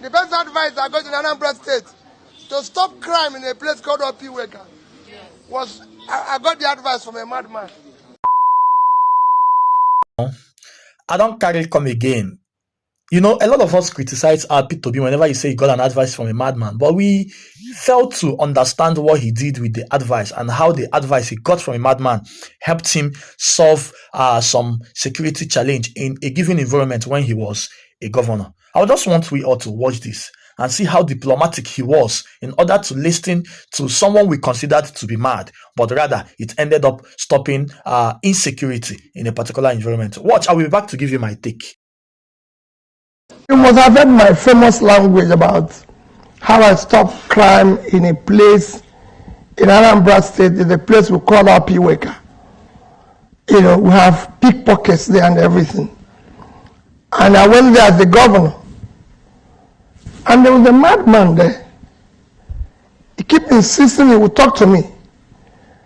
The best advice I got in Anambra State to stop crime in a place called Opiweka was I got the advice from a madman. I don't carry come again. You know, a lot of us criticize P2B whenever you say you got an advice from a madman, but we failed to understand what he did with the advice and how the advice he got from a madman helped him solve some security challenge in a given environment when he was a governor. I just want we all to watch this and see how diplomatic he was in order to listen to someone we considered to be mad, but rather it ended up stopping insecurity in a particular environment. Watch, I'll be back to give you my take. You must have heard my famous language about how I stopped crime in a place in Anambra State, in a place we call Opiweka. You know, we have pickpockets there and everything. And I went there as the governor. And there was a madman there. He kept insisting he would talk to me.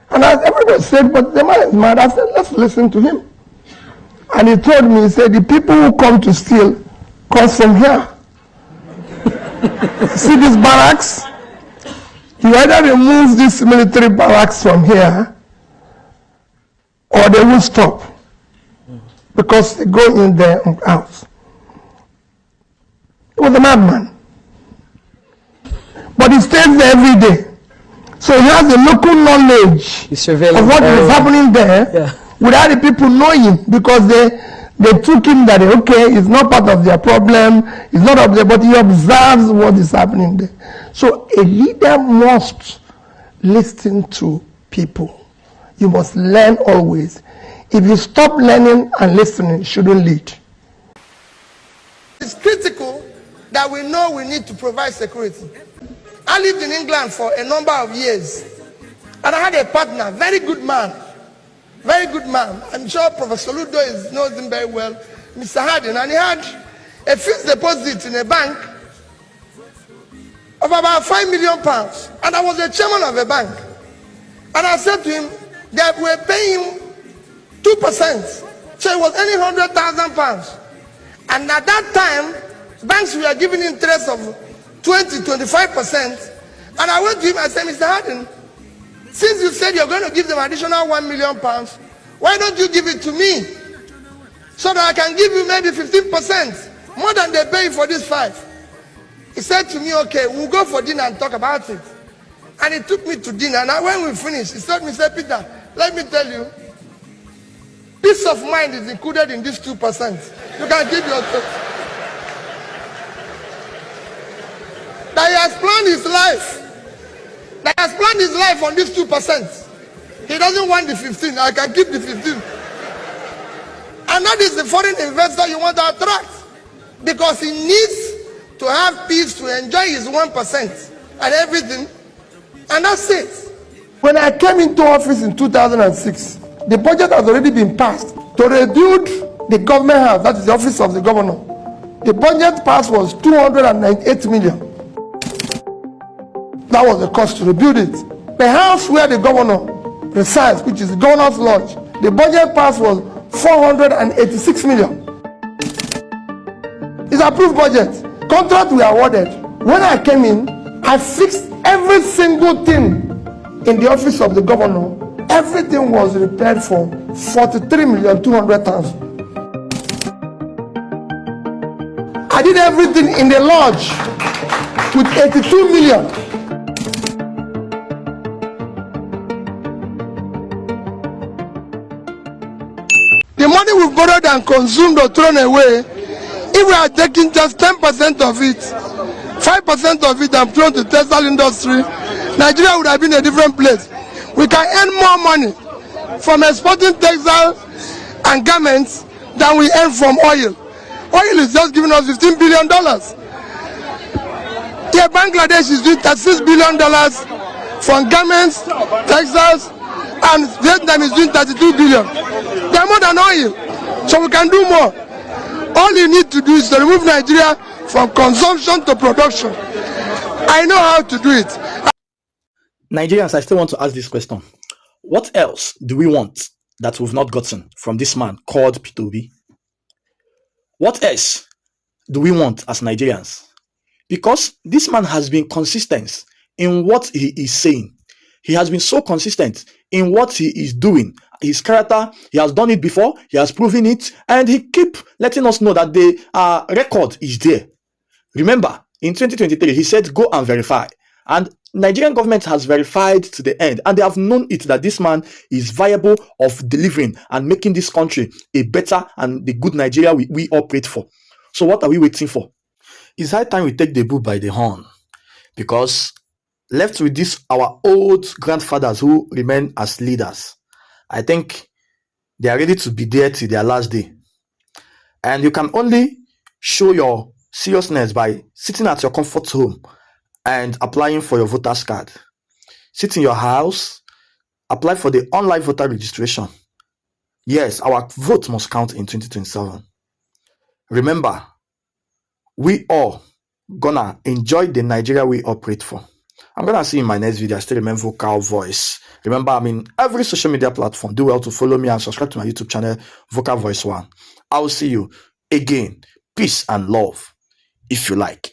And as everybody said, but the man is mad. I said, let's listen to him. And he told me, he said, the people who come to steal comes from here. See these barracks? You either remove this military barracks from here, or they will stop. Because they go in there and out. It was a madman. But he stays there every day. So he has the local knowledge of what is happening there without the people knowing, because they took him that, okay, it's not part of their problem, it's not up there, but he observes what is happening there. So a leader must listen to people. You must learn always. If you stop learning and listening, you shouldn't lead. It's critical that we know we need to provide security. I lived in England for a number of years, and I had a partner, very good man. Very good man. I'm sure Professor Ludo knows him very well, Mr. Hardin, and he had a fixed deposit in a bank of about £5 million. And I was the chairman of a bank. And I said to him that we're paying him 2%. So it was only £100,000. And at that time, banks were giving interest of 20-25%. And I went to him and said, Mr. Hardin, since you said you're going to give them additional £1 million, why don't you give it to me? So that I can give you maybe 15%, more than they pay for this 5. He said to me, okay, we'll go for dinner and talk about it. And he took me to dinner. And when we finished, he told me, Peter, let me tell you, peace of mind is included in this 2%. You can give your... That he has planned his life. That has planned his life on this 2%. He doesn't want the 15. I can keep the 15. And that is the foreign investor you want to attract. Because he needs to have peace to enjoy his 1% and everything. And that's it. When I came into office in 2006, the budget has already been passed to rebuild the government house, that is the office of the governor. The budget passed was 298 million. That was the cost to rebuild it. The house where the governor resides, which is the governor's lodge, the budget pass was 486 million. It's approved budget. Contract we awarded. When I came in, I fixed every single thing in the office of the governor. Everything was repaired for 43,200,000. I did everything in the lodge with 82 million. The money we've borrowed and consumed or thrown away, if we are taking just 10% of it, 5% of it and thrown to the textile industry, Nigeria would have been a different place. We can earn more money from exporting textiles and garments than we earn from oil. Oil is just giving us $15 billion. Here, Bangladesh is doing $36 billion from garments, textiles, and Vietnam is doing $32 billion. They are more than oil, so we can do more. All you need to do is to remove Nigeria from consumption to production. I know how to do it. Nigerians, I still want to ask this question. What else do we want that we've not gotten from this man called P2B? What else do we want as Nigerians? because this man has been consistent in what he is saying. He has been so consistent in what he is doing. His character, he has done it before, he has proven it, and he keep letting us know that the record is there. Remember, in 2023, he said, go and verify. And Nigerian government has verified to the end, and they have known it that this man is viable of delivering and making this country a better and the good Nigeria we operate for. So what are we waiting for? It's high time we take the bull by the horn, because left with this, our old grandfathers who remain as leaders, I think they are ready to be there till their last day. And you can only show your seriousness by sitting at your comfort home and applying for your voter's card. Sit in your house, apply for the online voter registration. Yes, our vote must count in 2027. Remember, we all gonna enjoy the Nigeria we operate for. I'm gonna see you in my next video. I still remain Vocal Voice. Remember, I'm in every social media platform. Do well to follow me and subscribe to my YouTube channel, Vocal Voice 1. I will see you again. Peace and love, if you like.